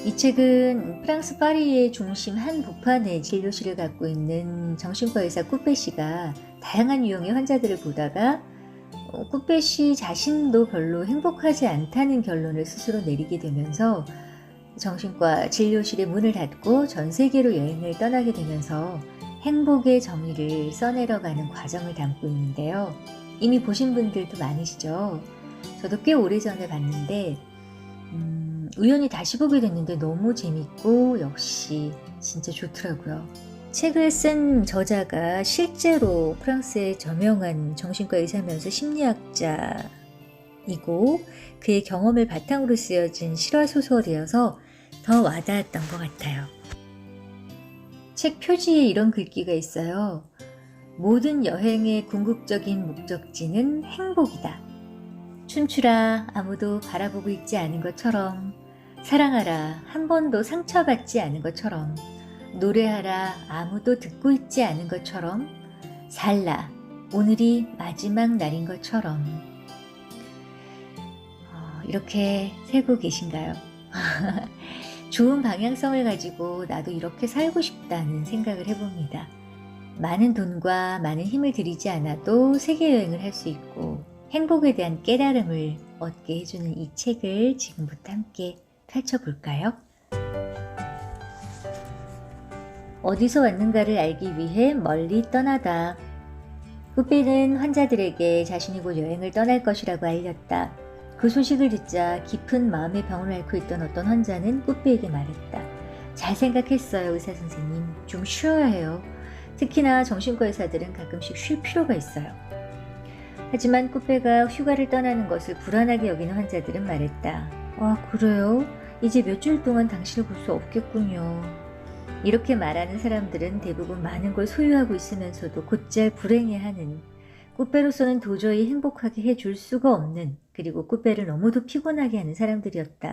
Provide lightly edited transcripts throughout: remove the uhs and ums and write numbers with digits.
이 책은 프랑스 파리의 중심 한복판에 진료실을 갖고 있는 정신과 의사 꾸페 씨가 다양한 유형의 환자들을 보다가 꾸페 씨 자신도 별로 행복하지 않다는 결론을 스스로 내리게 되면서 정신과 진료실의 문을 닫고 전 세계로 여행을 떠나게 되면서 행복의 정의를 써내려가는 과정을 담고 있는데요. 이미 보신 분들도 많으시죠? 저도 꽤 오래전에 봤는데 우연히 다시 보게 됐는데 너무 재밌고 역시 진짜 좋더라고요. 책을 쓴 저자가 실제로 프랑스의 저명한 정신과 의사면서 심리학자이고 그의 경험을 바탕으로 쓰여진 실화소설이어서 더 와닿았던 것 같아요. 책 표지에 이런 글귀가 있어요. 모든 여행의 궁극적인 목적지는 행복이다. 춤추라 아무도 바라보고 있지 않은 것처럼, 사랑하라 한 번도 상처받지 않은 것처럼, 노래하라 아무도 듣고 있지 않은 것처럼, 살라 오늘이 마지막 날인 것처럼. 이렇게 살고 계신가요? 좋은 방향성을 가지고 나도 이렇게 살고 싶다는 생각을 해봅니다. 많은 돈과 많은 힘을 들이지 않아도 세계여행을 할 수 있고 행복에 대한 깨달음을 얻게 해주는 이 책을 지금부터 함께 펼쳐볼까요? 어디서 왔는가를 알기 위해 멀리 떠나다. 꾸페는 환자들에게 자신이 곧 여행을 떠날 것이라고 알렸다. 그 소식을 듣자 깊은 마음의 병을 앓고 있던 어떤 환자는 꾸페에게 말했다. 잘 생각했어요, 의사 선생님. 좀 쉬어야 해요. 특히나 정신과 의사들은 가끔씩 쉴 필요가 있어요. 하지만 꾸페가 휴가를 떠나는 것을 불안하게 여기는 환자들은 말했다. 그래요? 이제 몇 주일 동안 당신을 볼 수 없겠군요. 이렇게 말하는 사람들은 대부분 많은 걸 소유하고 있으면서도 곧잘 불행해하는, 꾸페로서는 도저히 행복하게 해줄 수가 없는, 그리고 꾸페를 너무도 피곤하게 하는 사람들이었다.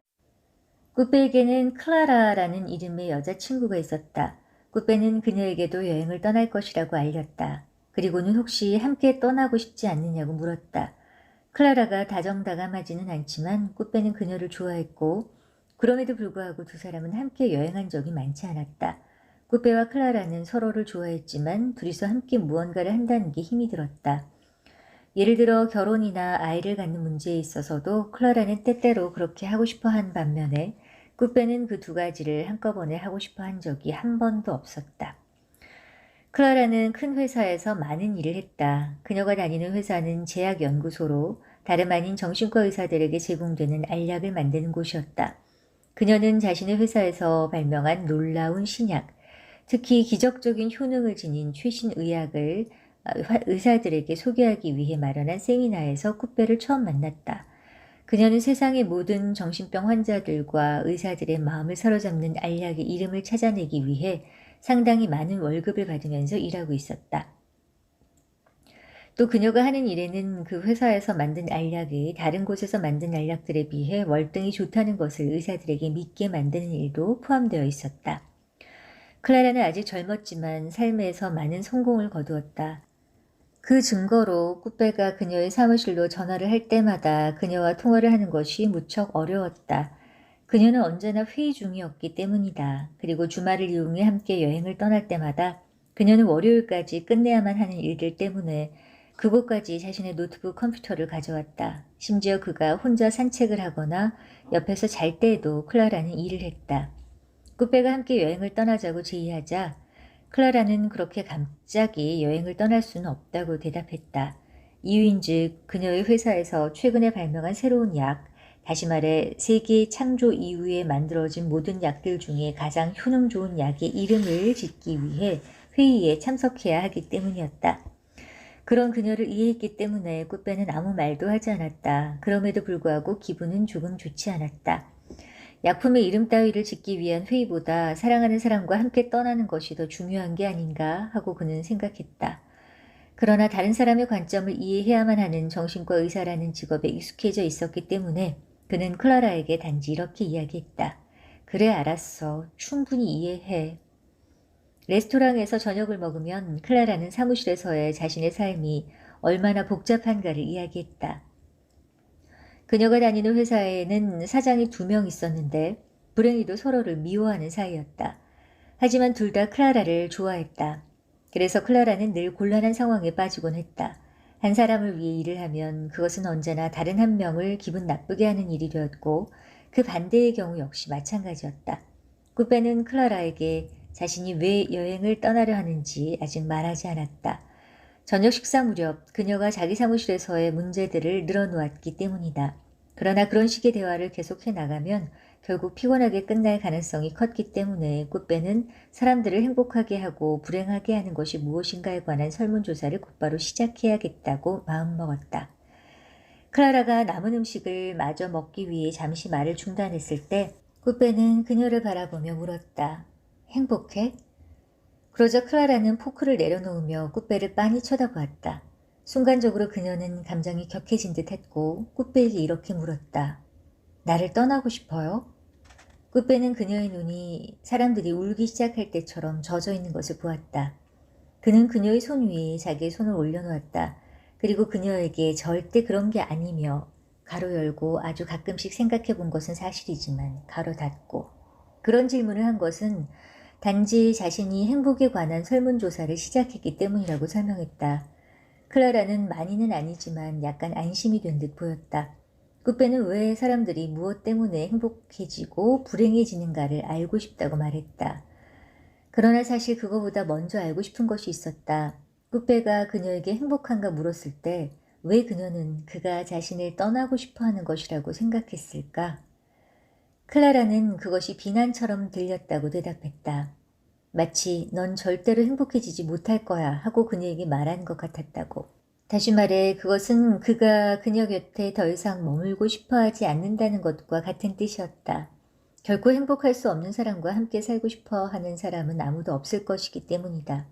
꾸페에게는 클라라라는 이름의 여자친구가 있었다. 꾸페는 그녀에게도 여행을 떠날 것이라고 알렸다. 그리고는 혹시 함께 떠나고 싶지 않느냐고 물었다. 클라라가 다정다감하지는 않지만 꾸페는 그녀를 좋아했고 그럼에도 불구하고 두 사람은 함께 여행한 적이 많지 않았다. 꾸페와 클라라는 서로를 좋아했지만 둘이서 함께 무언가를 한다는 게 힘이 들었다. 예를 들어 결혼이나 아이를 갖는 문제에 있어서도 클라라는 때때로 그렇게 하고 싶어 한 반면에 꾸페는 그 두 가지를 한꺼번에 하고 싶어 한 적이 한 번도 없었다. 클라라는 큰 회사에서 많은 일을 했다. 그녀가 다니는 회사는 제약연구소로 다름 아닌 정신과 의사들에게 제공되는 알약을 만드는 곳이었다. 그녀는 자신의 회사에서 발명한 놀라운 신약, 특히 기적적인 효능을 지닌 최신 의약을 의사들에게 소개하기 위해 마련한 세미나에서 꾸페를 처음 만났다. 그녀는 세상의 모든 정신병 환자들과 의사들의 마음을 사로잡는 알약의 이름을 찾아내기 위해 상당히 많은 월급을 받으면서 일하고 있었다. 또 그녀가 하는 일에는 그 회사에서 만든 알약이 다른 곳에서 만든 알약들에 비해 월등히 좋다는 것을 의사들에게 믿게 만드는 일도 포함되어 있었다. 클라라는 아직 젊었지만 삶에서 많은 성공을 거두었다. 그 증거로 꾸페가 그녀의 사무실로 전화를 할 때마다 그녀와 통화를 하는 것이 무척 어려웠다. 그녀는 언제나 회의 중이었기 때문이다. 그리고 주말을 이용해 함께 여행을 떠날 때마다 그녀는 월요일까지 끝내야만 하는 일들 때문에 그곳까지 자신의 노트북 컴퓨터를 가져왔다. 심지어 그가 혼자 산책을 하거나 옆에서 잘 때에도 클라라는 일을 했다. 꾸페가 함께 여행을 떠나자고 제의하자 클라라는 그렇게 갑자기 여행을 떠날 수는 없다고 대답했다. 이유인즉 그녀의 회사에서 최근에 발명한 새로운 약, 다시 말해 세계 창조 이후에 만들어진 모든 약들 중에 가장 효능 좋은 약의 이름을 짓기 위해 회의에 참석해야 하기 때문이었다. 그런 그녀를 이해했기 때문에 꾸페는 아무 말도 하지 않았다. 그럼에도 불구하고 기분은 조금 좋지 않았다. 약품의 이름 따위를 짓기 위한 회의보다 사랑하는 사람과 함께 떠나는 것이 더 중요한 게 아닌가 하고 그는 생각했다. 그러나 다른 사람의 관점을 이해해야만 하는 정신과 의사라는 직업에 익숙해져 있었기 때문에 그는 클라라에게 단지 이렇게 이야기했다. 그래, 알았어. 충분히 이해해. 레스토랑에서 저녁을 먹으면 클라라는 사무실에서의 자신의 삶이 얼마나 복잡한가를 이야기했다. 그녀가 다니는 회사에는 사장이 2명 있었는데 불행히도 서로를 미워하는 사이였다. 하지만 둘 다 클라라를 좋아했다. 그래서 클라라는 늘 곤란한 상황에 빠지곤 했다. 한 사람을 위해 일을 하면 그것은 언제나 다른 한 명을 기분 나쁘게 하는 일이 되었고 그 반대의 경우 역시 마찬가지였다. 꾸빼는 클라라에게 자신이 왜 여행을 떠나려 하는지 아직 말하지 않았다. 저녁 식사 무렵 그녀가 자기 사무실에서의 문제들을 늘어놓았기 때문이다. 그러나 그런 식의 대화를 계속해 나가면 결국 피곤하게 끝날 가능성이 컸기 때문에 꾸빼는 사람들을 행복하게 하고 불행하게 하는 것이 무엇인가에 관한 설문조사를 곧바로 시작해야겠다고 마음먹었다. 클라라가 남은 음식을 마저 먹기 위해 잠시 말을 중단했을 때 꾸빼는 그녀를 바라보며 물었다. 행복해? 그러자 클라라는 포크를 내려놓으며 꾸빼를 빤히 쳐다보았다. 순간적으로 그녀는 감정이 격해진 듯 했고 꾸빼에게 이렇게 물었다. 나를 떠나고 싶어요? 꾸빼는 그녀의 눈이 사람들이 울기 시작할 때처럼 젖어 있는 것을 보았다. 그는 그녀의 손 위에 자기의 손을 올려놓았다. 그리고 그녀에게 절대 그런 게 아니며 가로 열고 아주 가끔씩 생각해 본 것은 사실이지만 가로 닫고 그런 질문을 한 것은 단지 자신이 행복에 관한 설문조사를 시작했기 때문이라고 설명했다. 클라라는 많이는 아니지만 약간 안심이 된 듯 보였다. 꾸빼는 왜 사람들이 무엇 때문에 행복해지고 불행해지는가를 알고 싶다고 말했다. 그러나 사실 그거보다 먼저 알고 싶은 것이 있었다. 꾸빼가 그녀에게 행복한가 물었을 때 왜 그녀는 그가 자신을 떠나고 싶어 하는 것이라고 생각했을까? 클라라는 그것이 비난처럼 들렸다고 대답했다. 마치 넌 절대로 행복해지지 못할 거야 하고 그녀에게 말한 것 같았다고. 다시 말해 그것은 그가 그녀 곁에 더 이상 머물고 싶어 하지 않는다는 것과 같은 뜻이었다. 결코 행복할 수 없는 사람과 함께 살고 싶어 하는 사람은 아무도 없을 것이기 때문이다.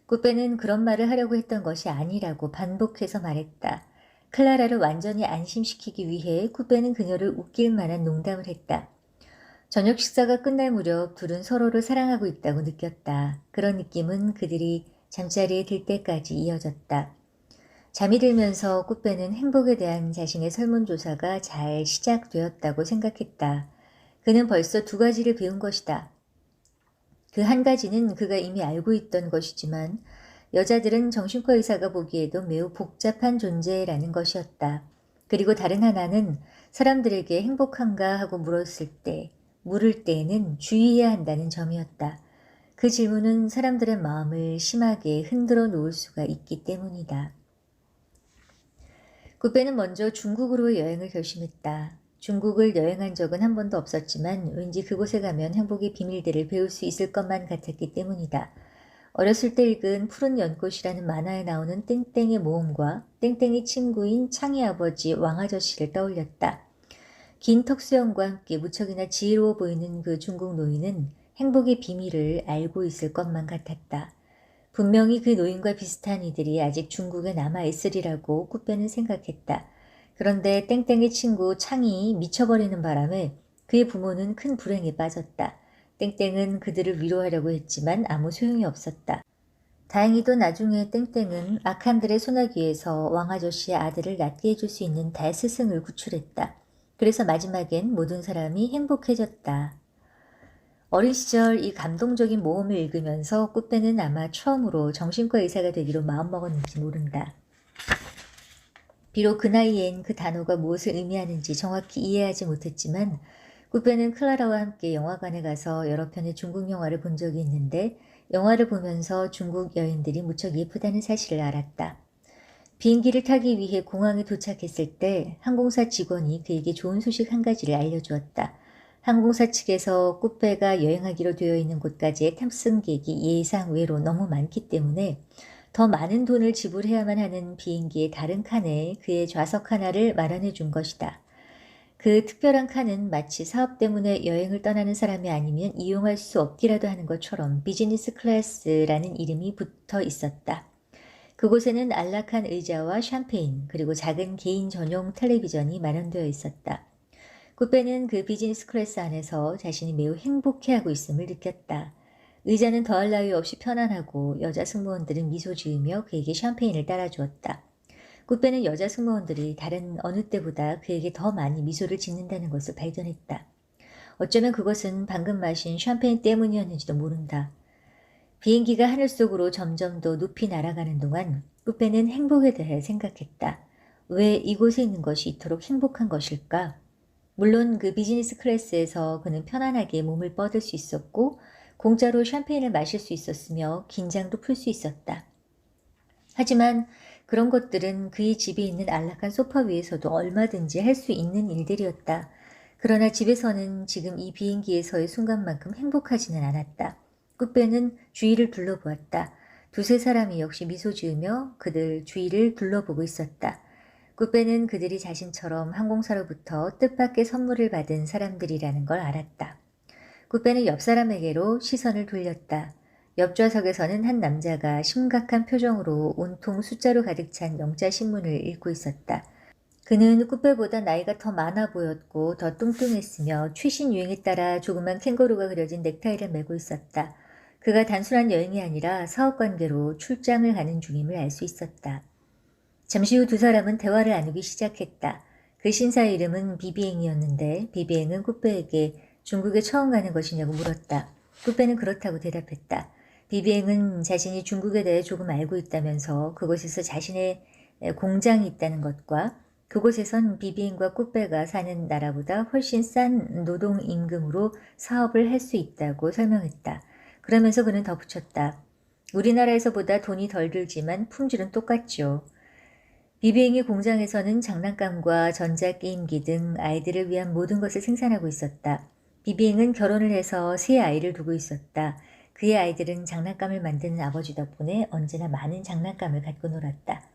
꾸빼는 그런 말을 하려고 했던 것이 아니라고 반복해서 말했다. 클라라를 완전히 안심시키기 위해 꾸빼는 그녀를 웃길 만한 농담을 했다. 저녁 식사가 끝날 무렵 둘은 서로를 사랑하고 있다고 느꼈다. 그런 느낌은 그들이 잠자리에 들 때까지 이어졌다. 잠이 들면서 꾸빼는 행복에 대한 자신의 설문조사가 잘 시작되었다고 생각했다. 그는 벌써 2가지를 배운 것이다. 그 한 가지는 그가 이미 알고 있던 것이지만 여자들은 정신과 의사가 보기에도 매우 복잡한 존재라는 것이었다. 그리고 다른 하나는 사람들에게 행복한가 하고 물을 때에는 주의해야 한다는 점이었다. 그 질문은 사람들의 마음을 심하게 흔들어 놓을 수가 있기 때문이다. 꾸빼는 먼저 중국으로 여행을 결심했다. 중국을 여행한 적은 한 번도 없었지만 왠지 그곳에 가면 행복의 비밀들을 배울 수 있을 것만 같았기 때문이다. 어렸을 때 읽은 푸른 연꽃이라는 만화에 나오는 땡땡의 모험과 땡땡의 친구인 창의 아버지 왕아저씨를 떠올렸다. 긴 턱수염과 함께 무척이나 지혜로워 보이는 그 중국 노인은 행복의 비밀을 알고 있을 것만 같았다. 분명히 그 노인과 비슷한 이들이 아직 중국에 남아있으리라고 꾸빼는 생각했다. 그런데 땡땡의 친구 창이 미쳐버리는 바람에 그의 부모는 큰 불행에 빠졌다. 땡땡은 그들을 위로하려고 했지만 아무 소용이 없었다. 다행히도 나중에 땡땡은 악한들의 소나기에서 왕아저씨의 아들을 낫게 해줄 수 있는 대스승을 구출했다. 그래서 마지막엔 모든 사람이 행복해졌다. 어린 시절 이 감동적인 모험을 읽으면서 꾸빼는 아마 처음으로 정신과 의사가 되기로 마음먹었는지 모른다. 비록 그 나이엔 그 단어가 무엇을 의미하는지 정확히 이해하지 못했지만 꾸빼는 클라라와 함께 영화관에 가서 여러 편의 중국 영화를 본 적이 있는데 영화를 보면서 중국 여인들이 무척 예쁘다는 사실을 알았다. 비행기를 타기 위해 공항에 도착했을 때 항공사 직원이 그에게 좋은 소식 한 가지를 알려주었다. 항공사 측에서 꾸빼가 여행하기로 되어 있는 곳까지의 탑승객이 예상 외로 너무 많기 때문에 더 많은 돈을 지불해야만 하는 비행기의 다른 칸에 그의 좌석 하나를 마련해 준 것이다. 그 특별한 칸은 마치 사업 때문에 여행을 떠나는 사람이 아니면 이용할 수 없기라도 하는 것처럼 비즈니스 클래스라는 이름이 붙어 있었다. 그곳에는 안락한 의자와 샴페인 그리고 작은 개인 전용 텔레비전이 마련되어 있었다. 꾸빼는 그 비즈니스 클래스 안에서 자신이 매우 행복해하고 있음을 느꼈다. 의자는 더할 나위 없이 편안하고 여자 승무원들은 미소 지으며 그에게 샴페인을 따라주었다. 꾸빼는 여자 승무원들이 다른 어느 때보다 그에게 더 많이 미소를 짓는다는 것을 발견했다. 어쩌면 그것은 방금 마신 샴페인 때문이었는지도 모른다. 비행기가 하늘 속으로 점점 더 높이 날아가는 동안 꾸페는 행복에 대해 생각했다. 왜 이곳에 있는 것이 이토록 행복한 것일까? 물론 그 비즈니스 클래스에서 그는 편안하게 몸을 뻗을 수 있었고 공짜로 샴페인을 마실 수 있었으며 긴장도 풀 수 있었다. 하지만 그런 것들은 그의 집에 있는 안락한 소파 위에서도 얼마든지 할 수 있는 일들이었다. 그러나 집에서는 지금 이 비행기에서의 순간만큼 행복하지는 않았다. 꾸페는 주위를 둘러보았다. 두세 사람이 역시 미소 지으며 그들 주위를 둘러보고 있었다. 꾸페는 그들이 자신처럼 항공사로부터 뜻밖의 선물을 받은 사람들이라는 걸 알았다. 꾸페는 옆 사람에게로 시선을 돌렸다. 옆 좌석에서는 한 남자가 심각한 표정으로 온통 숫자로 가득 찬 영자 신문을 읽고 있었다. 그는 꾸페보다 나이가 더 많아 보였고 더 뚱뚱했으며 최신 유행에 따라 조그만 캥거루가 그려진 넥타이를 메고 있었다. 그가 단순한 여행이 아니라 사업관계로 출장을 가는 중임을 알 수 있었다. 잠시 후 두 사람은 대화를 나누기 시작했다. 그 신사의 이름은 비비행이었는데 비비행은 꾸페에게 중국에 처음 가는 것이냐고 물었다. 꾸페는 그렇다고 대답했다. 비비행은 자신이 중국에 대해 조금 알고 있다면서 그곳에서 자신의 공장이 있다는 것과 그곳에선 비비행과 꾸페가 사는 나라보다 훨씬 싼 노동임금으로 사업을 할 수 있다고 설명했다. 그러면서 그는 덧붙였다. 우리나라에서보다 돈이 덜 들지만 품질은 똑같죠. 비비행의 공장에서는 장난감과 전자게임기 등 아이들을 위한 모든 것을 생산하고 있었다. 비비행은 결혼을 해서 세 아이를 두고 있었다. 그의 아이들은 장난감을 만드는 아버지 덕분에 언제나 많은 장난감을 갖고 놀았다.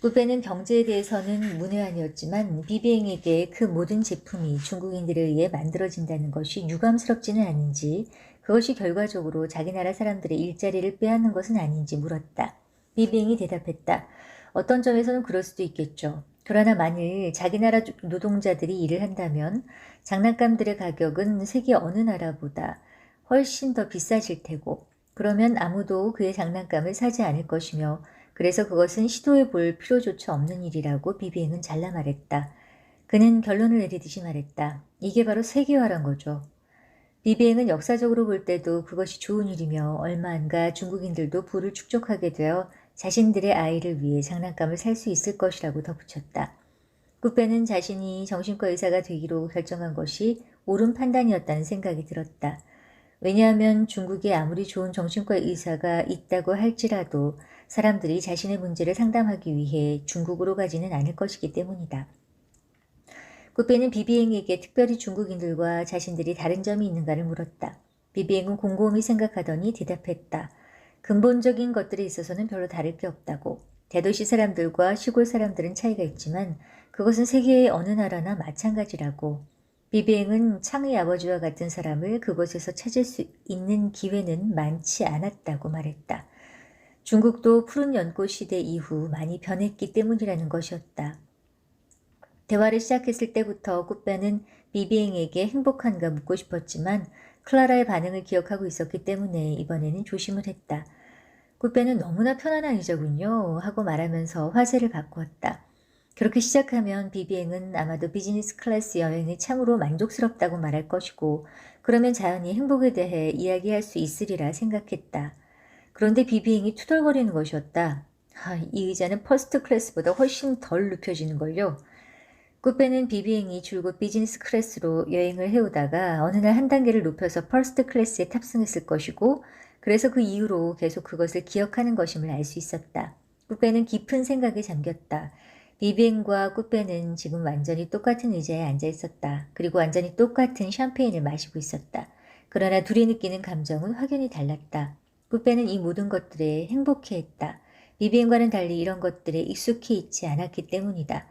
꾸페는 경제에 대해서는 문외한이었지만 비비행에게 그 모든 제품이 중국인들에 의해 만들어진다는 것이 유감스럽지는 않은지 그것이 결과적으로 자기 나라 사람들의 일자리를 빼앗는 것은 아닌지 물었다. 비비행이 대답했다. 어떤 점에서는 그럴 수도 있겠죠. 그러나 만일 자기 나라 노동자들이 일을 한다면 장난감들의 가격은 세계 어느 나라보다 훨씬 더 비싸질 테고 그러면 아무도 그의 장난감을 사지 않을 것이며 그래서 그것은 시도해 볼 필요조차 없는 일이라고 비비행은 잘라 말했다. 그는 결론을 내리듯이 말했다. 이게 바로 세계화란 거죠. 비비행은 역사적으로 볼 때도 그것이 좋은 일이며 얼마 안가 중국인들도 부를 축적하게 되어 자신들의 아이를 위해 장난감을 살 수 있을 것이라고 덧붙였다. 꾸페는 자신이 정신과 의사가 되기로 결정한 것이 옳은 판단이었다는 생각이 들었다. 왜냐하면 중국에 아무리 좋은 정신과 의사가 있다고 할지라도 사람들이 자신의 문제를 상담하기 위해 중국으로 가지는 않을 것이기 때문이다. 꾸페는 비비행에게 특별히 중국인들과 자신들이 다른 점이 있는가를 물었다. 비비행은 곰곰이 생각하더니 대답했다. 근본적인 것들에 있어서는 별로 다를 게 없다고. 대도시 사람들과 시골 사람들은 차이가 있지만 그것은 세계의 어느 나라나 마찬가지라고. 비비행은 창의 아버지와 같은 사람을 그곳에서 찾을 수 있는 기회는 많지 않았다고 말했다. 중국도 푸른 연꽃 시대 이후 많이 변했기 때문이라는 것이었다. 대화를 시작했을 때부터 꾸페는 비비행에게 행복한가 묻고 싶었지만 클라라의 반응을 기억하고 있었기 때문에 이번에는 조심을 했다. 꾸페는 너무나 편안한 여자군요 하고 말하면서 화제를 바꾸었다. 그렇게 시작하면 비비행은 아마도 비즈니스 클래스 여행이 참으로 만족스럽다고 말할 것이고 그러면 자연히 행복에 대해 이야기할 수 있으리라 생각했다. 그런데 비비행이 투덜거리는 것이었다. 이 의자는 퍼스트 클래스보다 훨씬 덜 눕혀지는걸요. 꾸페는 비비행이 줄곧 비즈니스 클래스로 여행을 해오다가 어느 날 한 단계를 높여서 퍼스트 클래스에 탑승했을 것이고 그래서 그 이후로 계속 그것을 기억하는 것임을 알 수 있었다. 꾸페는 깊은 생각에 잠겼다. 비비행과 꾸페는 지금 완전히 똑같은 의자에 앉아 있었다. 그리고 완전히 똑같은 샴페인을 마시고 있었다. 그러나 둘이 느끼는 감정은 확연히 달랐다. 꾸페는 이 모든 것들에 행복해했다. 비비행과는 달리 이런 것들에 익숙해 있지 않았기 때문이다.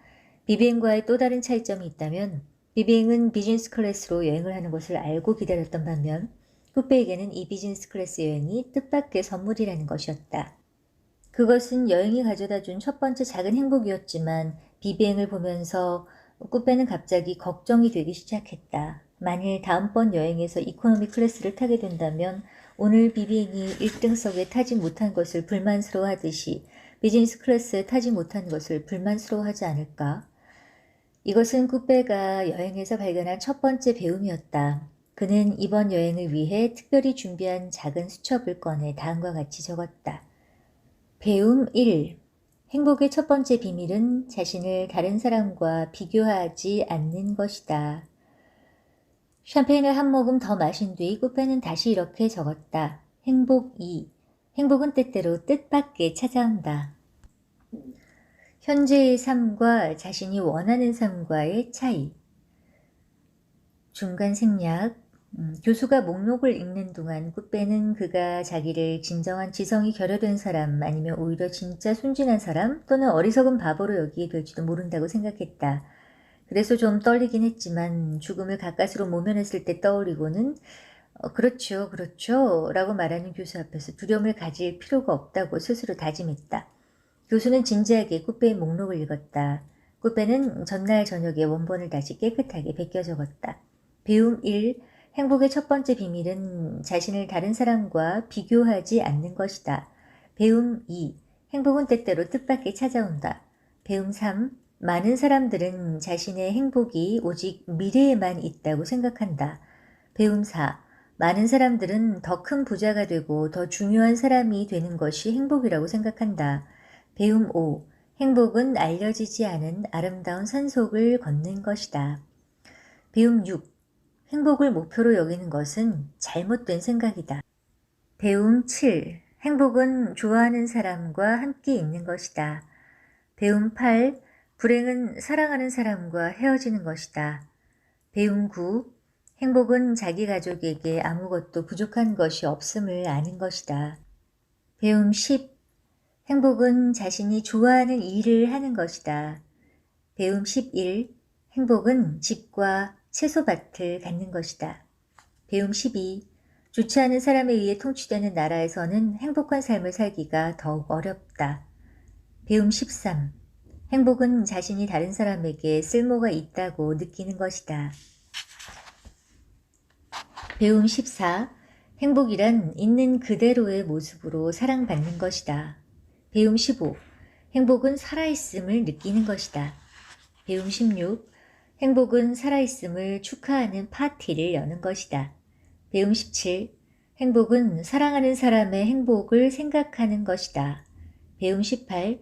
비비행과의 또 다른 차이점이 있다면 비비행은 비즈니스 클래스로 여행을 하는 것을 알고 기다렸던 반면 꾸페에게는 이 비즈니스 클래스 여행이 뜻밖의 선물이라는 것이었다. 그것은 여행이 가져다준 첫 번째 작은 행복이었지만 비비행을 보면서 꾸페는 갑자기 걱정이 되기 시작했다. 만일 다음번 여행에서 이코노미 클래스를 타게 된다면 오늘 비비행이 1등석에 타지 못한 것을 불만스러워하듯이 비즈니스 클래스에 타지 못한 것을 불만스러워하지 않을까? 이것은 꾸빼가 여행에서 발견한 첫 번째 배움이었다. 그는 이번 여행을 위해 특별히 준비한 작은 수첩을 꺼내 다음과 같이 적었다. 배움 1. 행복의 첫 번째 비밀은 자신을 다른 사람과 비교하지 않는 것이다. 샴페인을 한 모금 더 마신 뒤 꾸빼는 다시 이렇게 적었다. 행복 2. 행복은 때때로 뜻밖의 찾아온다. 현재의 삶과 자신이 원하는 삶과의 차이. 중간 생략. 교수가 목록을 읽는 동안 꾸빼는 그가 자기를 진정한 지성이 결여된 사람 아니면 오히려 진짜 순진한 사람 또는 어리석은 바보로 여기게 될지도 모른다고 생각했다. 그래서 좀 떨리긴 했지만 죽음을 가까스로 모면했을 때 떠올리고는 그렇죠, 그렇죠 라고 말하는 교수 앞에서 두려움을 가질 필요가 없다고 스스로 다짐했다. 교수는 진지하게 꾸빼의 목록을 읽었다. 꾸빼는 전날 저녁에 원본을 다시 깨끗하게 베껴 적었다. 배움 1. 행복의 첫 번째 비밀은 자신을 다른 사람과 비교하지 않는 것이다. 배움 2. 행복은 때때로 뜻밖의 찾아온다. 배움 3. 많은 사람들은 자신의 행복이 오직 미래에만 있다고 생각한다. 배움 4. 많은 사람들은 더 큰 부자가 되고 더 중요한 사람이 되는 것이 행복이라고 생각한다. 배움 5. 행복은 알려지지 않은 아름다운 산속을 걷는 것이다. 배움 6. 행복을 목표로 여기는 것은 잘못된 생각이다. 배움 7. 행복은 좋아하는 사람과 함께 있는 것이다. 배움 8. 불행은 사랑하는 사람과 헤어지는 것이다. 배움 9. 행복은 자기 가족에게 아무것도 부족한 것이 없음을 아는 것이다. 배움 10. 행복은 자신이 좋아하는 일을 하는 것이다. 배움 11. 행복은 집과 채소밭을 갖는 것이다. 배움 12. 좋지 않은 사람에 의해 통치되는 나라에서는 행복한 삶을 살기가 더욱 어렵다. 배움 13. 행복은 자신이 다른 사람에게 쓸모가 있다고 느끼는 것이다. 배움 14. 행복이란 있는 그대로의 모습으로 사랑받는 것이다. 배움 15. 행복은 살아있음을 느끼는 것이다. 배움 16. 행복은 살아있음을 축하하는 파티를 여는 것이다. 배움 17. 행복은 사랑하는 사람의 행복을 생각하는 것이다. 배움 18.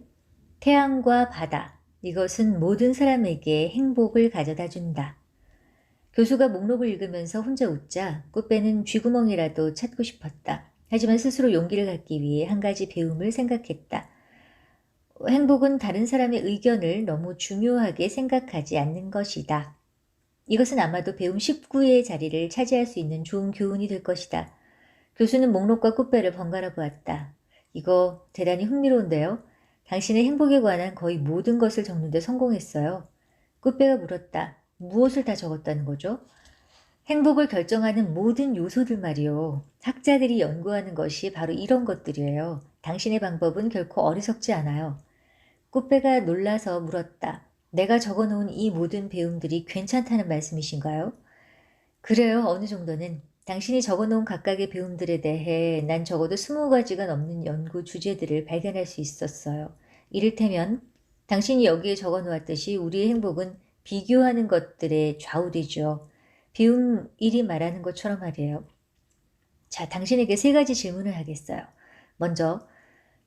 태양과 바다. 이것은 모든 사람에게 행복을 가져다 준다. 교수가 목록을 읽으면서 혼자 웃자 꾸빼는 쥐구멍이라도 찾고 싶었다. 하지만 스스로 용기를 갖기 위해 한 가지 배움을 생각했다. 행복은 다른 사람의 의견을 너무 중요하게 생각하지 않는 것이다. 이것은 아마도 배움 19의 자리를 차지할 수 있는 좋은 교훈이 될 것이다. 교수는 목록과 꾸빼를 번갈아 보았다. 이거 대단히 흥미로운데요. 당신의 행복에 관한 거의 모든 것을 적는 데 성공했어요. 꾸빼가 물었다. 무엇을 다 적었다는 거죠? 행복을 결정하는 모든 요소들 말이요. 학자들이 연구하는 것이 바로 이런 것들이에요. 당신의 방법은 결코 어리석지 않아요. 꾸빼가 놀라서 물었다. 내가 적어놓은 이 모든 배움들이 괜찮다는 말씀이신가요? 그래요, 어느 정도는. 당신이 적어놓은 각각의 배움들에 대해 난 적어도 20가지가 넘는 연구 주제들을 발견할 수 있었어요. 이를테면 당신이 여기에 적어놓았듯이 우리의 행복은 비교하는 것들에 좌우되죠. 배움 1이 말하는 것처럼 말이에요. 자, 당신에게 3가지 질문을 하겠어요. 먼저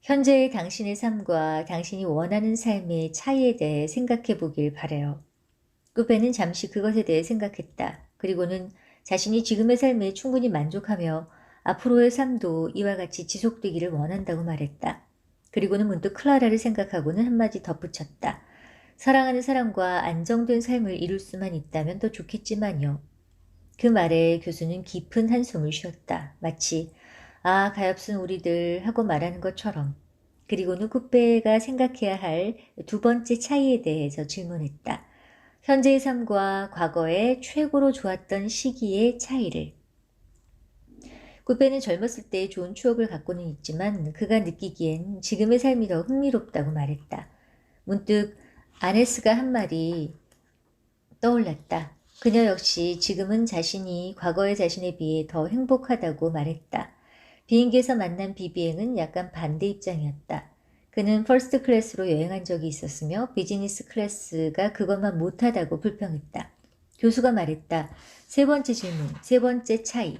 현재의 당신의 삶과 당신이 원하는 삶의 차이에 대해 생각해 보길 바래요. 꾸빼는 잠시 그것에 대해 생각했다. 그리고는 자신이 지금의 삶에 충분히 만족하며 앞으로의 삶도 이와 같이 지속되기를 원한다고 말했다. 그리고는 문득 클라라를 생각하고는 한마디 덧붙였다. 사랑하는 사람과 안정된 삶을 이룰 수만 있다면 더 좋겠지만요. 그 말에 교수는 깊은 한숨을 쉬었다. 마치 아 가엾은 우리들 하고 말하는 것처럼. 그리고는 꾸빼가 생각해야 할 2번째 차이에 대해서 질문했다. 현재의 삶과 과거의 최고로 좋았던 시기의 차이를. 꾸빼는 젊었을 때의 좋은 추억을 갖고는 있지만 그가 느끼기엔 지금의 삶이 더 흥미롭다고 말했다. 문득 아네스가 한 말이 떠올랐다. 그녀 역시 지금은 자신이 과거의 자신에 비해 더 행복하다고 말했다. 비행기에서 만난 비비행은 약간 반대 입장이었다. 그는 퍼스트 클래스로 여행한 적이 있었으며 비즈니스 클래스가 그것만 못하다고 불평했다. 교수가 말했다. 세 번째 질문, 세 번째 차이.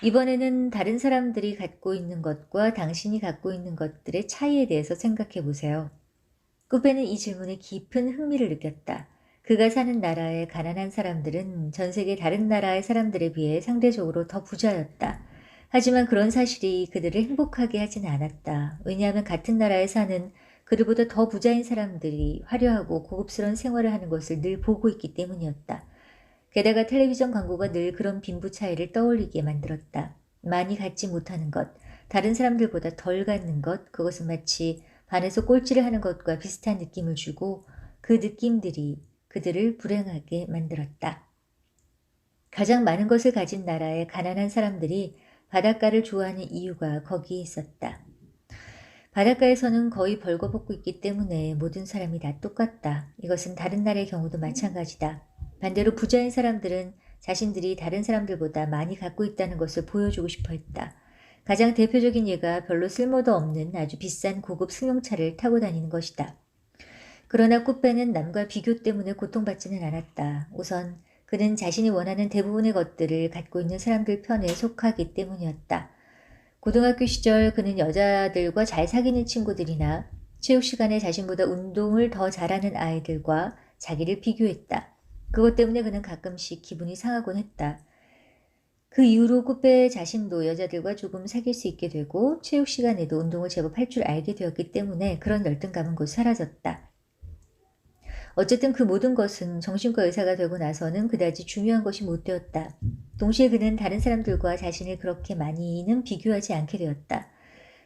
이번에는 다른 사람들이 갖고 있는 것과 당신이 갖고 있는 것들의 차이에 대해서 생각해 보세요. 꾸베는 이 질문에 깊은 흥미를 느꼈다. 그가 사는 나라의 가난한 사람들은 전 세계 다른 나라의 사람들에 비해 상대적으로 더 부자였다. 하지만 그런 사실이 그들을 행복하게 하진 않았다. 왜냐하면 같은 나라에 사는 그들보다 더 부자인 사람들이 화려하고 고급스러운 생활을 하는 것을 늘 보고 있기 때문이었다. 게다가 텔레비전 광고가 늘 그런 빈부 차이를 떠올리게 만들었다. 많이 갖지 못하는 것, 다른 사람들보다 덜 갖는 것, 그것은 마치 반에서 꼴찌를 하는 것과 비슷한 느낌을 주고 그 느낌들이 그들을 불행하게 만들었다. 가장 많은 것을 가진 나라의 가난한 사람들이 바닷가를 좋아하는 이유가 거기에 있었다. 바닷가에서는 거의 벌거벗고 있기 때문에 모든 사람이 다 똑같다. 이것은 다른 나라의 경우도 마찬가지다. 반대로 부자인 사람들은 자신들이 다른 사람들보다 많이 갖고 있다는 것을 보여주고 싶어 했다. 가장 대표적인 예가 별로 쓸모도 없는 아주 비싼 고급 승용차를 타고 다니는 것이다. 그러나 꾸빼는 남과 비교 때문에 고통받지는 않았다. 우선 그는 자신이 원하는 대부분의 것들을 갖고 있는 사람들 편에 속하기 때문이었다. 고등학교 시절 그는 여자들과 잘 사귀는 친구들이나 체육 시간에 자신보다 운동을 더 잘하는 아이들과 자기를 비교했다. 그것 때문에 그는 가끔씩 기분이 상하곤 했다. 그 이후로 꾸페 자신도 여자들과 조금 사귈 수 있게 되고 체육 시간에도 운동을 제법 할 줄 알게 되었기 때문에 그런 열등감은 곧 사라졌다. 어쨌든 그 모든 것은 정신과 의사가 되고 나서는 그다지 중요한 것이 못 되었다. 동시에 그는 다른 사람들과 자신을 그렇게 많이는 비교하지 않게 되었다.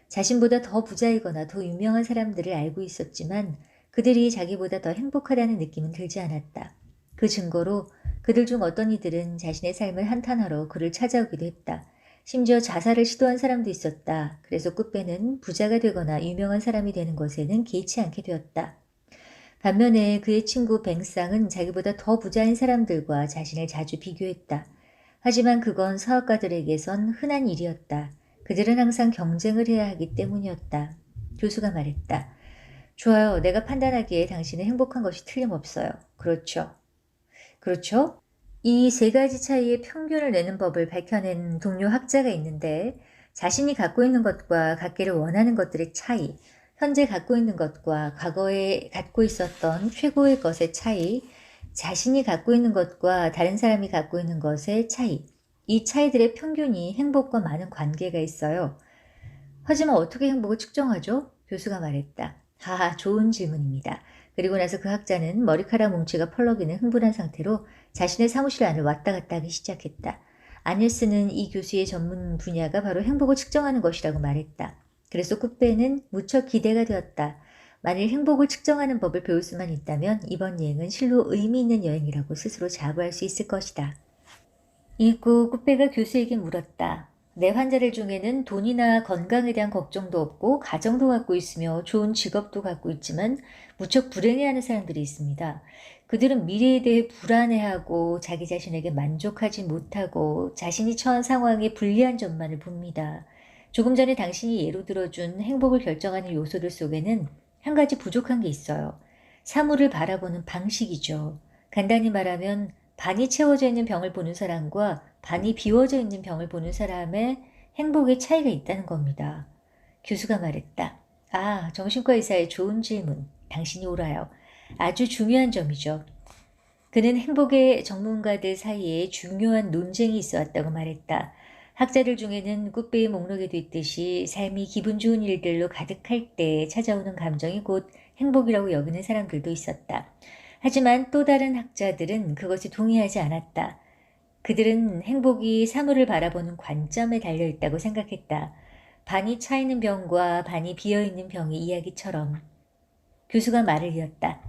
자신보다 더 부자이거나 더 유명한 사람들을 알고 있었지만 그들이 자기보다 더 행복하다는 느낌은 들지 않았다. 그 증거로 그들 중 어떤 이들은 자신의 삶을 한탄하러 그를 찾아오기도 했다. 심지어 자살을 시도한 사람도 있었다. 그래서 꾸빼는 부자가 되거나 유명한 사람이 되는 것에는 개의치 않게 되었다. 반면에 그의 친구 뱅상은 자기보다 더 부자인 사람들과 자신을 자주 비교했다. 하지만 그건 사업가들에게선 흔한 일이었다. 그들은 항상 경쟁을 해야 하기 때문이었다. 교수가 말했다. 좋아요. 내가 판단하기에 당신은 행복한 것이 틀림없어요. 그렇죠. 그렇죠? 이 세 가지 차이의 평균을 내는 법을 밝혀낸 동료 학자가 있는데 자신이 갖고 있는 것과 갖기를 원하는 것들의 차이, 현재 갖고 있는 것과 과거에 갖고 있었던 최고의 것의 차이, 자신이 갖고 있는 것과 다른 사람이 갖고 있는 것의 차이, 이 차이들의 평균이 행복과 많은 관계가 있어요. 하지만 어떻게 행복을 측정하죠? 교수가 말했다. 하하, 좋은 질문입니다. 그리고 나서 그 학자는 머리카락 뭉치가 펄럭이는 흥분한 상태로 자신의 사무실 안을 왔다 갔다 하기 시작했다. 아닐스는 이 교수의 전문 분야가 바로 행복을 측정하는 것이라고 말했다. 그래서 꾸빼는 무척 기대가 되었다. 만일 행복을 측정하는 법을 배울 수만 있다면 이번 여행은 실로 의미 있는 여행이라고 스스로 자부할 수 있을 것이다. 이후 꾸빼가 교수에게 물었다. 내 환자들 중에는 돈이나 건강에 대한 걱정도 없고 가정도 갖고 있으며 좋은 직업도 갖고 있지만 무척 불행해하는 사람들이 있습니다. 그들은 미래에 대해 불안해하고 자기 자신에게 만족하지 못하고 자신이 처한 상황에 불리한 점만을 봅니다. 조금 전에 당신이 예로 들어준 행복을 결정하는 요소들 속에는 한 가지 부족한 게 있어요. 사물을 바라보는 방식이죠. 간단히 말하면 반이 채워져 있는 병을 보는 사람과 반이 비워져 있는 병을 보는 사람의 행복의 차이가 있다는 겁니다. 교수가 말했다. 아, 정신과 의사의 좋은 질문. 당신이 옳아요. 아주 중요한 점이죠. 그는 행복의 전문가들 사이에 중요한 논쟁이 있어 왔다고 말했다. 학자들 중에는 꾸빼의 목록에도 있듯이 삶이 기분 좋은 일들로 가득할 때 찾아오는 감정이 곧 행복이라고 여기는 사람들도 있었다. 하지만 또 다른 학자들은 그것에 동의하지 않았다. 그들은 행복이 사물을 바라보는 관점에 달려있다고 생각했다. 반이 차 있는 병과 반이 비어있는 병의 이야기처럼. 교수가 말을 이었다.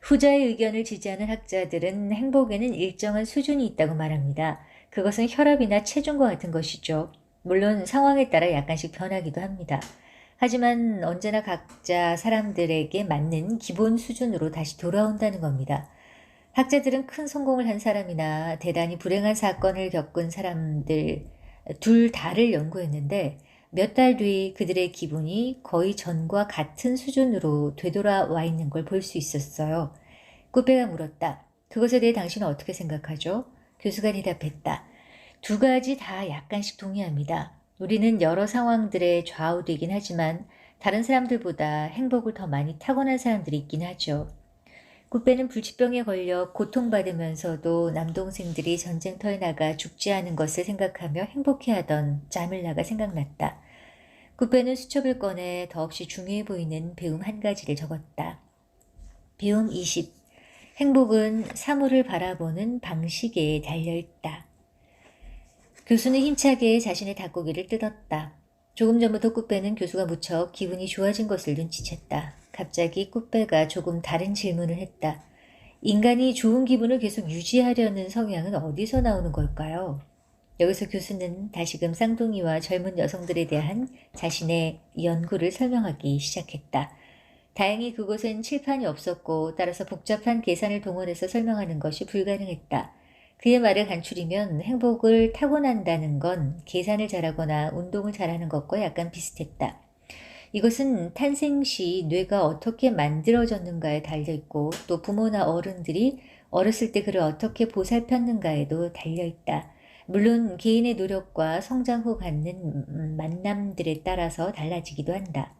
후자의 의견을 지지하는 학자들은 행복에는 일정한 수준이 있다고 말합니다. 그것은 혈압이나 체중과 같은 것이죠. 물론 상황에 따라 약간씩 변하기도 합니다. 하지만 언제나 각자 사람들에게 맞는 기본 수준으로 다시 돌아온다는 겁니다. 학자들은 큰 성공을 한 사람이나 대단히 불행한 사건을 겪은 사람들 둘 다를 연구했는데 몇 달 뒤 그들의 기분이 거의 전과 같은 수준으로 되돌아와 있는 걸 볼 수 있었어요. 꾸빼가 물었다. 그것에 대해 당신은 어떻게 생각하죠? 교수가 대답했다. 두 가지 다 약간씩 동의합니다. 우리는 여러 상황들에 좌우되긴 하지만 다른 사람들보다 행복을 더 많이 타고난 사람들이 있긴 하죠. 꾸빼는 불치병에 걸려 고통받으면서도 남동생들이 전쟁터에 나가 죽지 않은 것을 생각하며 행복해하던 자밀라가 생각났다. 꾸빼는 수첩을 꺼내 더없이 중요해 보이는 배움 한 가지를 적었다. 배움 20. 행복은 사물을 바라보는 방식에 달려있다. 교수는 힘차게 자신의 닭고기를 뜯었다. 조금 전부터 꾸빼는 교수가 무척 기분이 좋아진 것을 눈치챘다. 갑자기 꾸빼가 조금 다른 질문을 했다. 인간이 좋은 기분을 계속 유지하려는 성향은 어디서 나오는 걸까요? 여기서 교수는 다시금 쌍둥이와 젊은 여성들에 대한 자신의 연구를 설명하기 시작했다. 다행히 그곳엔 칠판이 없었고 따라서 복잡한 계산을 동원해서 설명하는 것이 불가능했다. 그의 말을 간추리면 행복을 타고난다는 건 계산을 잘하거나 운동을 잘하는 것과 약간 비슷했다. 이것은 탄생 시 뇌가 어떻게 만들어졌는가에 달려있고 또 부모나 어른들이 어렸을 때 그를 어떻게 보살폈는가에도 달려있다. 물론 개인의 노력과 성장 후 갖는 만남들에 따라서 달라지기도 한다.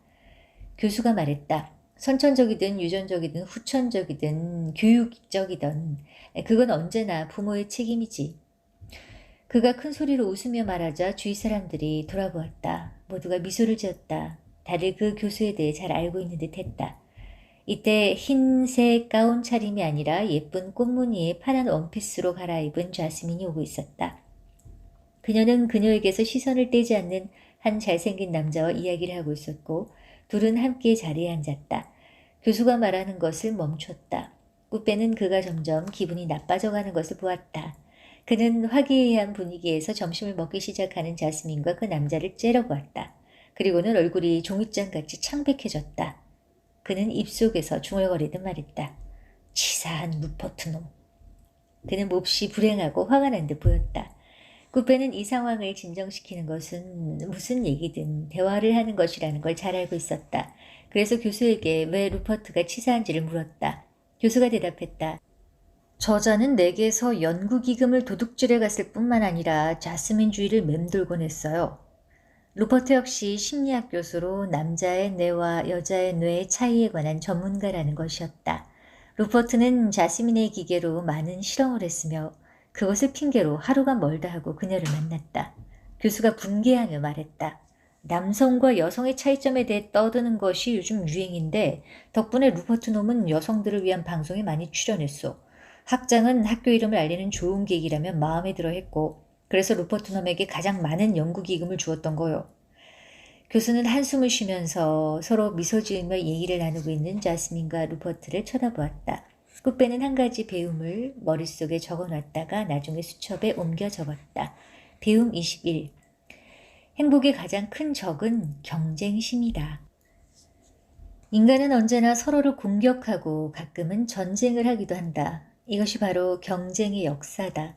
교수가 말했다. 선천적이든 유전적이든 후천적이든 교육적이든 그건 언제나 부모의 책임이지. 그가 큰 소리로 웃으며 말하자 주위 사람들이 돌아보았다. 모두가 미소를 지었다. 다들 그 교수에 대해 잘 알고 있는 듯 했다. 이때 흰색 가운 차림이 아니라 예쁜 꽃무늬의 파란 원피스로 갈아입은 자스민이 오고 있었다. 그녀는 그녀에게서 시선을 떼지 않는 한 잘생긴 남자와 이야기를 하고 있었고 둘은 함께 자리에 앉았다. 교수가 말하는 것을 멈췄다. 꾸빼는 그가 점점 기분이 나빠져가는 것을 보았다. 그는 화기애애한 분위기에서 점심을 먹기 시작하는 자스민과 그 남자를 째려보았다. 그리고는 얼굴이 종이장같이 창백해졌다. 그는 입속에서 중얼거리듯 말했다. 치사한 루퍼트 놈. 그는 몹시 불행하고 화가 난 듯 보였다. 꾸빼는 이 상황을 진정시키는 것은 무슨 얘기든 대화를 하는 것이라는 걸 잘 알고 있었다. 그래서 교수에게 왜 루퍼트가 치사한지를 물었다. 교수가 대답했다. 저자는 내게서 연구기금을 도둑질해 갔을 뿐만 아니라 자스민주의를 맴돌곤 했어요. 루퍼트 역시 심리학 교수로 남자의 뇌와 여자의 뇌의 차이에 관한 전문가라는 것이었다. 루퍼트는 자스민의 기계로 많은 실험을 했으며 그것을 핑계로 하루가 멀다 하고 그녀를 만났다. 교수가 분개하며 말했다. 남성과 여성의 차이점에 대해 떠드는 것이 요즘 유행인데 덕분에 루퍼트 놈은 여성들을 위한 방송에 많이 출연했소. 학장은 학교 이름을 알리는 좋은 계기라면 마음에 들어 했고 그래서 루퍼트 놈에게 가장 많은 연구기금을 주었던 거요. 교수는 한숨을 쉬면서 서로 미소 지으며 얘기를 나누고 있는 자스민과 루퍼트를 쳐다보았다. 꾸빼는 한 가지 배움을 머릿속에 적어놨다가 나중에 수첩에 옮겨 적었다. 배움 21. 행복의 가장 큰 적은 경쟁심이다. 인간은 언제나 서로를 공격하고 가끔은 전쟁을 하기도 한다. 이것이 바로 경쟁의 역사다.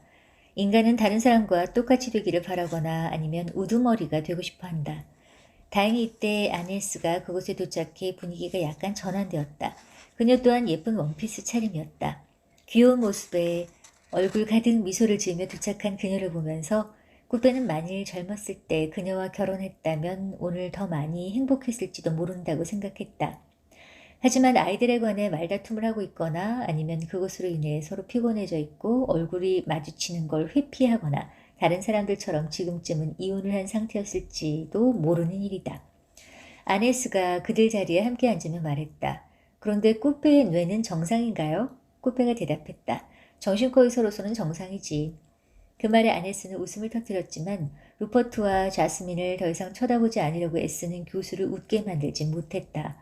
인간은 다른 사람과 똑같이 되기를 바라거나 아니면 우두머리가 되고 싶어 한다. 다행히 이때 아네스가 그곳에 도착해 분위기가 약간 전환되었다. 그녀 또한 예쁜 원피스 차림이었다. 귀여운 모습에 얼굴 가득 미소를 지으며 도착한 그녀를 보면서 꾸빼는 만일 젊었을 때 그녀와 결혼했다면 오늘 더 많이 행복했을지도 모른다고 생각했다. 하지만 아이들에 관해 말다툼을 하고 있거나 아니면 그것으로 인해 서로 피곤해져 있고 얼굴이 마주치는 걸 회피하거나 다른 사람들처럼 지금쯤은 이혼을 한 상태였을지도 모르는 일이다. 아네스가 그들 자리에 함께 앉으며 말했다. 그런데 꾸빼의 뇌는 정상인가요? 꾸빼가 대답했다. 정신과의사로서는 정상이지. 그 말에 아네스는 웃음을 터뜨렸지만 루퍼트와 자스민을 더 이상 쳐다보지 않으려고 애쓰는 교수를 웃게 만들지 못했다.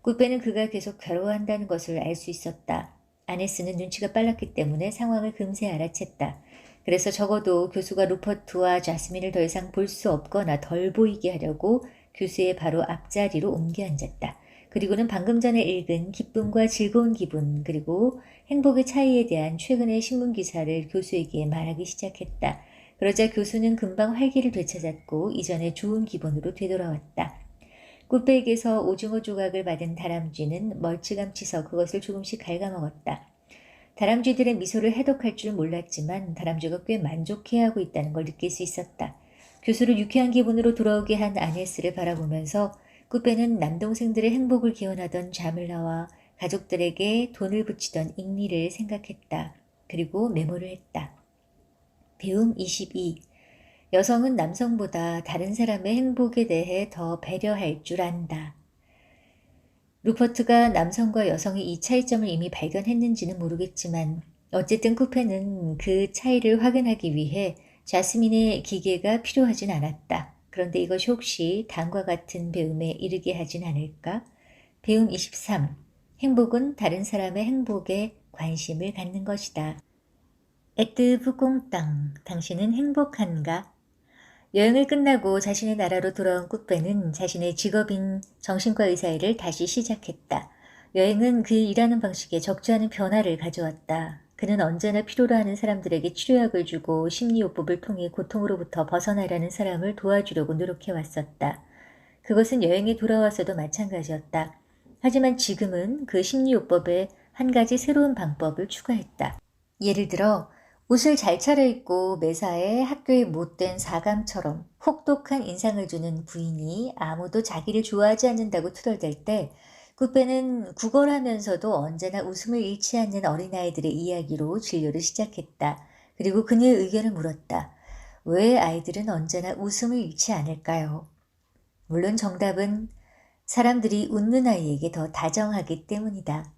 꾸빼는 그가 계속 괴로워한다는 것을 알 수 있었다. 아네스는 눈치가 빨랐기 때문에 상황을 금세 알아챘다. 그래서 적어도 교수가 루퍼트와 자스민을 더 이상 볼 수 없거나 덜 보이게 하려고 교수의 바로 앞자리로 옮겨 앉았다. 그리고는 방금 전에 읽은 기쁨과 즐거운 기분 그리고 행복의 차이에 대한 최근의 신문 기사를 교수에게 말하기 시작했다. 그러자 교수는 금방 활기를 되찾았고 이전의 좋은 기분으로 되돌아왔다. 꾸백에서 오징어 조각을 받은 다람쥐는 멀찌감치 서 그것을 조금씩 갉아먹었다. 다람쥐들의 미소를 해독할 줄 몰랐지만 다람쥐가 꽤 만족해하고 있다는 걸 느낄 수 있었다. 교수를 유쾌한 기분으로 돌아오게 한 아네스를 바라보면서 꾸페는 남동생들의 행복을 기원하던 자밀라와 가족들에게 돈을 붙이던 잉리를 생각했다. 그리고 메모를 했다. 배움 22. 여성은 남성보다 다른 사람의 행복에 대해 더 배려할 줄 안다. 루퍼트가 남성과 여성의 이 차이점을 이미 발견했는지는 모르겠지만 어쨌든 쿠페는 그 차이를 확인하기 위해 자스민의 기계가 필요하진 않았다. 그런데 이것이 혹시 다음과 같은 배움에 이르게 하진 않을까? 배움 23. 행복은 다른 사람의 행복에 관심을 갖는 것이다. 에뜨 부공땅, 당신은 행복한가? 여행을 끝나고 자신의 나라로 돌아온 꾸페는 자신의 직업인 정신과 의사 일을 다시 시작했다. 여행은 그의 일하는 방식에 적지 않은 변화를 가져왔다. 그는 언제나 필요로 하는 사람들에게 치료약을 주고 심리요법을 통해 고통으로부터 벗어나려는 사람을 도와주려고 노력해왔었다. 그것은 여행에 돌아와서도 마찬가지였다. 하지만 지금은 그 심리요법에 한 가지 새로운 방법을 추가했다. 예를 들어 옷을 잘 차려입고 매사에 학교에 못된 사감처럼 혹독한 인상을 주는 부인이 아무도 자기를 좋아하지 않는다고 투덜댈 때 쿠페는 구걸하면서도 언제나 웃음을 잃지 않는 어린아이들의 이야기로 진료를 시작했다. 그리고 그녀의 의견을 물었다. 왜 아이들은 언제나 웃음을 잃지 않을까요? 물론 정답은 사람들이 웃는 아이에게 더 다정하기 때문이다.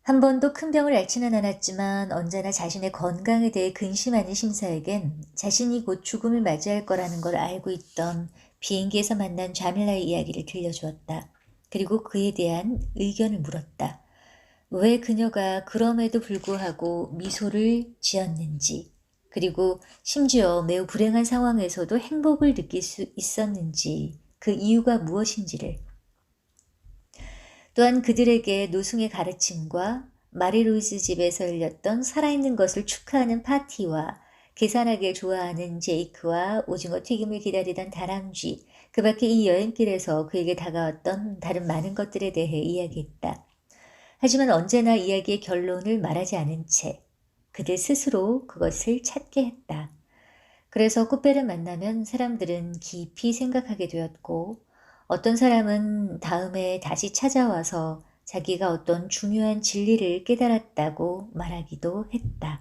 한 번도 큰 병을 앓지는 않았지만 언제나 자신의 건강에 대해 근심하는 심사에겐 자신이 곧 죽음을 맞이할 거라는 걸 알고 있던 비행기에서 만난 자밀라의 이야기를 들려주었다. 그리고 그에 대한 의견을 물었다. 왜 그녀가 그럼에도 불구하고 미소를 지었는지, 그리고 심지어 매우 불행한 상황에서도 행복을 느낄 수 있었는지, 그 이유가 무엇인지를. 또한 그들에게 노승의 가르침과 마리루이즈 집에서 열렸던 살아있는 것을 축하하는 파티와 계산하길 좋아하는 제이크와 오징어 튀김을 기다리던 다람쥐, 그 밖에 이 여행길에서 그에게 다가왔던 다른 많은 것들에 대해 이야기했다. 하지만 언제나 이야기의 결론을 말하지 않은 채 그들 스스로 그것을 찾게 했다. 그래서 꾸페를 만나면 사람들은 깊이 생각하게 되었고 어떤 사람은 다음에 다시 찾아와서 자기가 어떤 중요한 진리를 깨달았다고 말하기도 했다.